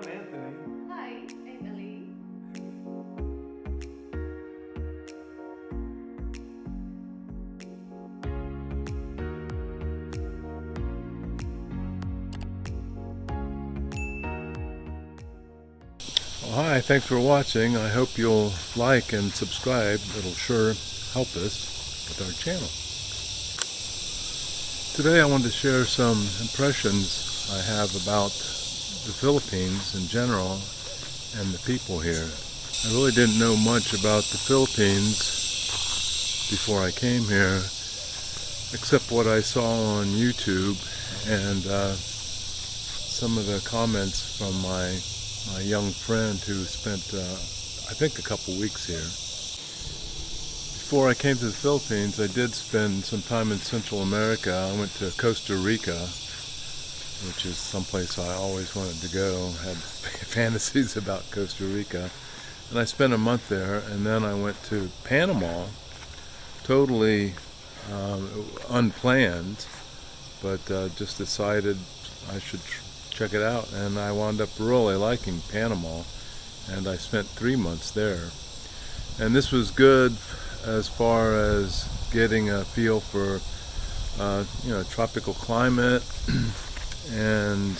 I'm Anthony. Hi, Emily. Well, hi, thanks for watching. I hope you'll like and subscribe. It'll sure help us with our channel. Today I wanted to share some impressions I have about the Philippines in general and the people here. I really didn't know much about the Philippines before I came here, except what I saw on YouTube and some of the comments from my young friend who spent, I think, a couple weeks here. Before I came to the Philippines, I did spend some time in Central America. I went to Costa Rica, which is someplace I always wanted to go. Had fantasies about Costa Rica. And I spent a month there, and then I went to Panama, totally unplanned, but just decided I should check it out, and I wound up really liking Panama, and I spent 3 months there. And this was good as far as getting a feel for tropical climate and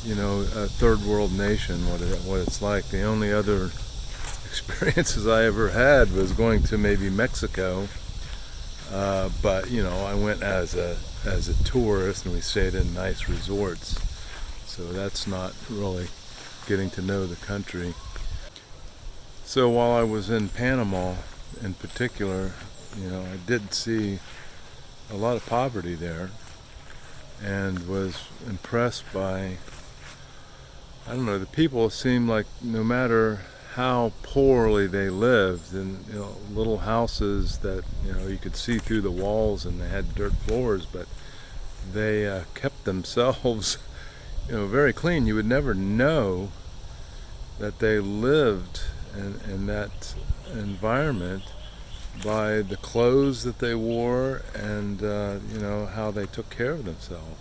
a third world nation, what it's like. The only other experiences I ever had was going to maybe Mexico, but I went as a tourist, and we stayed in nice resorts. So that's not really getting to know the country. So while I was in Panama in particular, I did see a lot of poverty there and was impressed by, the people seemed like no matter how poorly they lived in little houses that you could see through the walls, and they had dirt floors, but they kept themselves very clean. You would never know that they lived in that environment by the clothes that they wore and how they took care of themselves.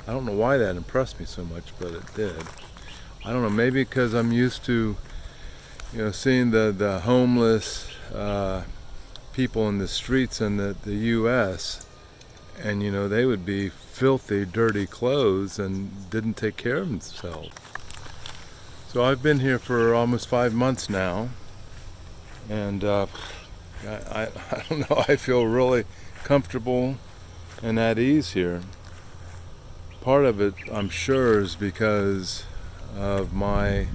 I don't know why that impressed me so much, but it did. I don't know, maybe because I'm used to seeing the homeless people in the streets in the U.S., and they would be filthy, dirty clothes and didn't take care of themselves. So I've been here for almost 5 months now, and I don't know, I feel really comfortable and at ease here. Part of it, I'm sure, is because of my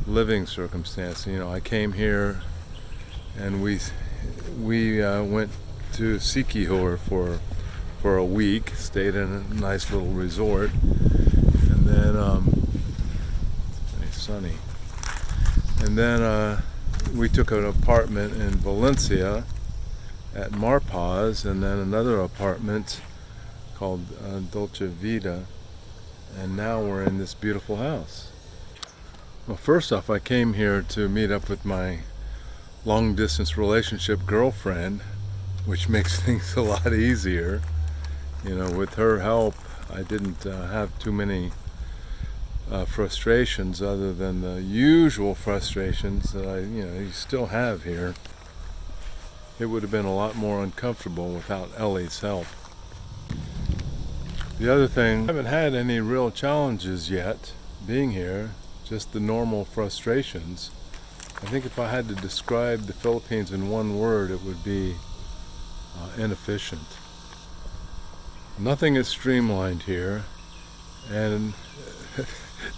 living circumstance. I came here and we went to Siquijor for a week, stayed in a nice little resort, and then it's sunny. And then we took an apartment in Valencia at Marpaz, and then another apartment called Dolce Vida, and now we're in this beautiful house. Well, first off, I came here to meet up with my long-distance relationship girlfriend, which makes things a lot easier. With her help, I didn't have too many frustrations other than the usual frustrations that you still have here. It would have been a lot more uncomfortable without Ellie's help. The other thing, I haven't had any real challenges yet being here, just the normal frustrations. I think if I had to describe the Philippines in one word, it would be inefficient. Nothing is streamlined here, and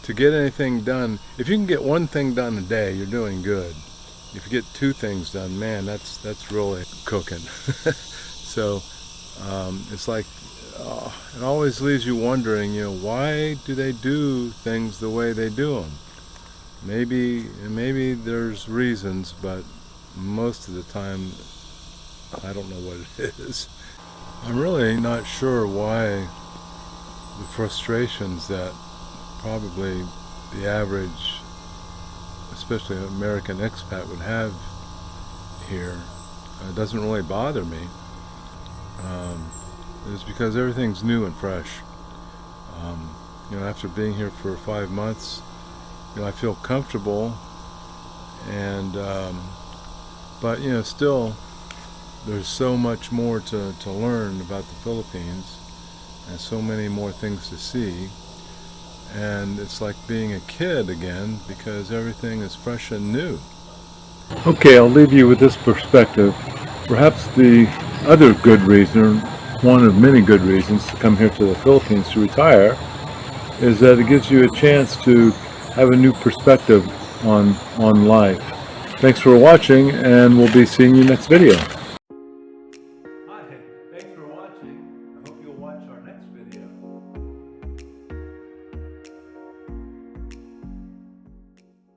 to get anything done, if you can get one thing done a day, you're doing good. If you get 2 things done, man, that's really cooking. So it's like it always leaves you wondering, why do they do things the way they do them? Maybe there's reasons, but most of the time I don't know what it is. I'm really not sure why the frustrations that probably the average, especially American expat, would have here doesn't really bother me. It's because everything's new and fresh. after being here for 5 months, I feel comfortable, and but still, there's so much more to learn about the Philippines, and so many more things to see. And it's like being a kid again, because everything is fresh and new. Okay, I'll leave you with this perspective. Perhaps the other good reason, one of many good reasons to come here to the Philippines to retire, is that it gives you a chance to have a new perspective on life. Thanks for watching, and we'll be seeing you next video.